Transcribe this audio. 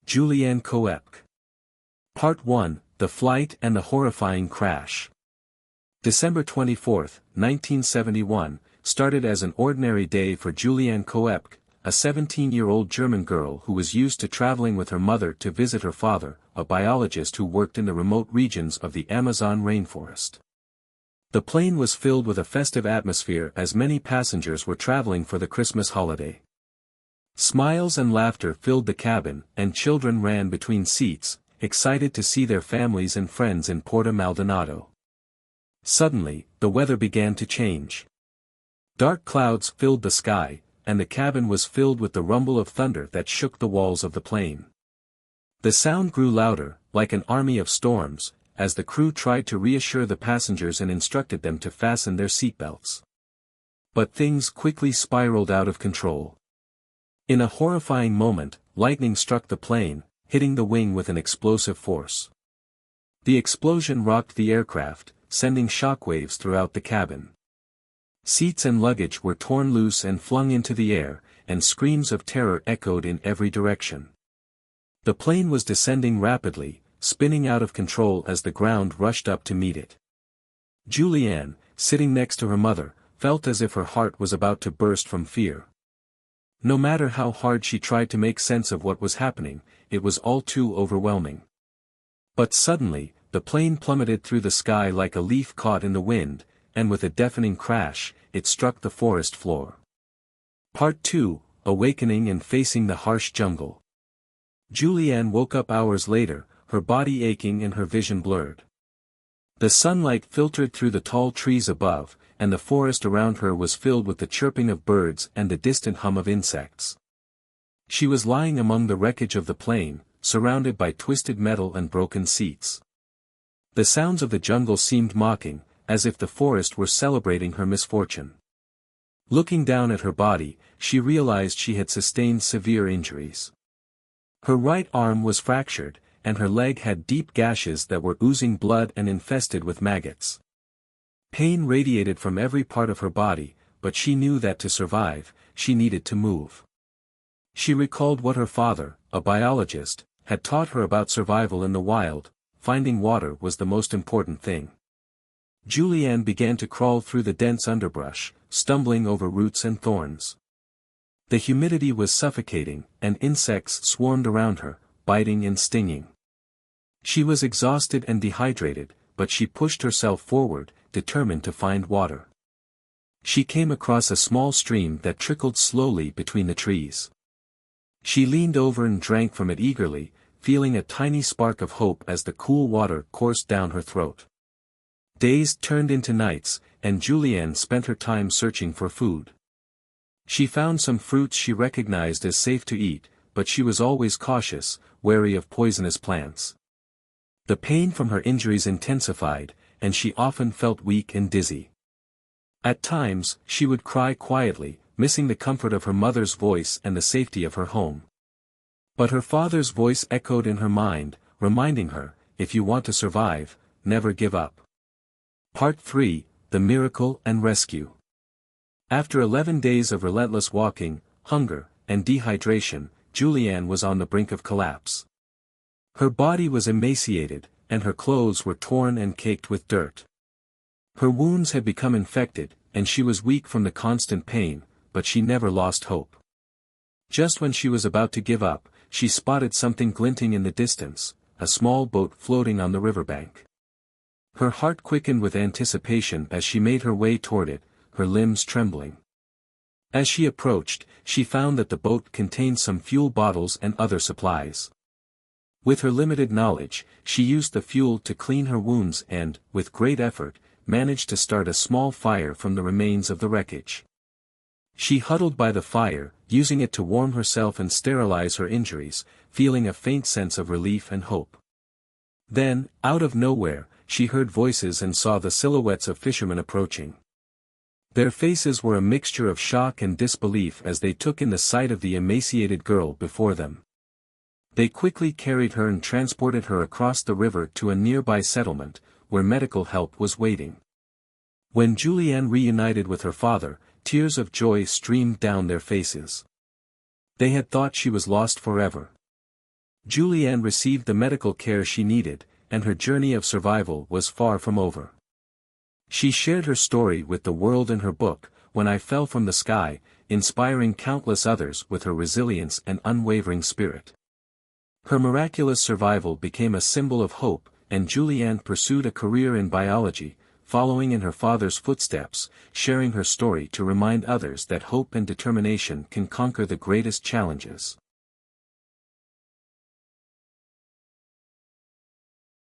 Juliane Koepcke. Part 1, The Flight and the Horrifying Crash. December 24, 1971, started as an ordinary day for Juliane Koepcke, a 17-year-old German girl who was used to traveling with her mother to visit her father, a biologist who worked in the remote regions of the Amazon rainforest. The plane was filled with a festive atmosphere as many passengers were traveling for the Christmas holiday. Smiles and laughter filled the cabin, and children ran between seats, excited to see their families and friends in Puerto Maldonado. Suddenly, the weather began to change. Dark clouds filled the sky, and the cabin was filled with the rumble of thunder that shook the walls of the plane. The sound grew louder, like an army of storms, as the crew tried to reassure the passengers and instructed them to fasten their seatbelts. But things quickly spiraled out of control. In a horrifying moment, lightning struck the plane, hitting the wing with an explosive force. The explosion rocked the aircraft, sending shockwaves throughout the cabin. Seats and luggage were torn loose and flung into the air, and screams of terror echoed in every direction. The plane was descending rapidly, spinning out of control as the ground rushed up to meet it. Juliane, sitting next to her mother, felt as if her heart was about to burst from fear. No matter how hard she tried to make sense of what was happening, it was all too overwhelming. But suddenly, the plane plummeted through the sky like a leaf caught in the wind, and with a deafening crash, it struck the forest floor. Part 2, Awakening and Facing the Harsh Jungle. Juliane woke up hours later, her body aching and her vision blurred. The sunlight filtered through the tall trees above, and the forest around her was filled with the chirping of birds and the distant hum of insects. She was lying among the wreckage of the plane, surrounded by twisted metal and broken seats. The sounds of the jungle seemed mocking, as if the forest were celebrating her misfortune. Looking down at her body, she realized she had sustained severe injuries. Her right arm was fractured, and her leg had deep gashes that were oozing blood and infested with maggots. Pain radiated from every part of her body, but she knew that to survive, she needed to move. She recalled what her father, a biologist, had taught her about survival in the wild. Finding water was the most important thing. Juliane began to crawl through the dense underbrush, stumbling over roots and thorns. The humidity was suffocating, and insects swarmed around her, biting and stinging. She was exhausted and dehydrated, but she pushed herself forward, determined to find water. She came across a small stream that trickled slowly between the trees. She leaned over and drank from it eagerly, feeling a tiny spark of hope as the cool water coursed down her throat. Days turned into nights, and Juliane spent her time searching for food. She found some fruits she recognized as safe to eat, but she was always cautious, wary of poisonous plants. The pain from her injuries intensified, and she often felt weak and dizzy. At times, she would cry quietly, missing the comfort of her mother's voice and the safety of her home. But her father's voice echoed in her mind, reminding her, if you want to survive, never give up. Part 3, The Miracle and Rescue. After 11 days of relentless walking, hunger, and dehydration, Juliane was on the brink of collapse. Her body was emaciated, and her clothes were torn and caked with dirt. Her wounds had become infected, and she was weak from the constant pain, but she never lost hope. Just when she was about to give up, she spotted something glinting in the distance, a small boat floating on the riverbank. Her heart quickened with anticipation as she made her way toward it, her limbs trembling. As she approached, she found that the boat contained some fuel bottles and other supplies. With her limited knowledge, she used the fuel to clean her wounds and, with great effort, managed to start a small fire from the remains of the wreckage. She huddled by the fire, using it to warm herself and sterilize her injuries, feeling a faint sense of relief and hope. Then, out of nowhere, she heard voices and saw the silhouettes of fishermen approaching. Their faces were a mixture of shock and disbelief as they took in the sight of the emaciated girl before them. They quickly carried her and transported her across the river to a nearby settlement, where medical help was waiting. When Juliane reunited with her father, tears of joy streamed down their faces. They had thought she was lost forever. Juliane received the medical care she needed, and her journey of survival was far from over. She shared her story with the world in her book, When I Fell from the Sky, inspiring countless others with her resilience and unwavering spirit. Her miraculous survival became a symbol of hope, and Juliane pursued a career in biology, following in her father's footsteps, sharing her story to remind others that hope and determination can conquer the greatest challenges.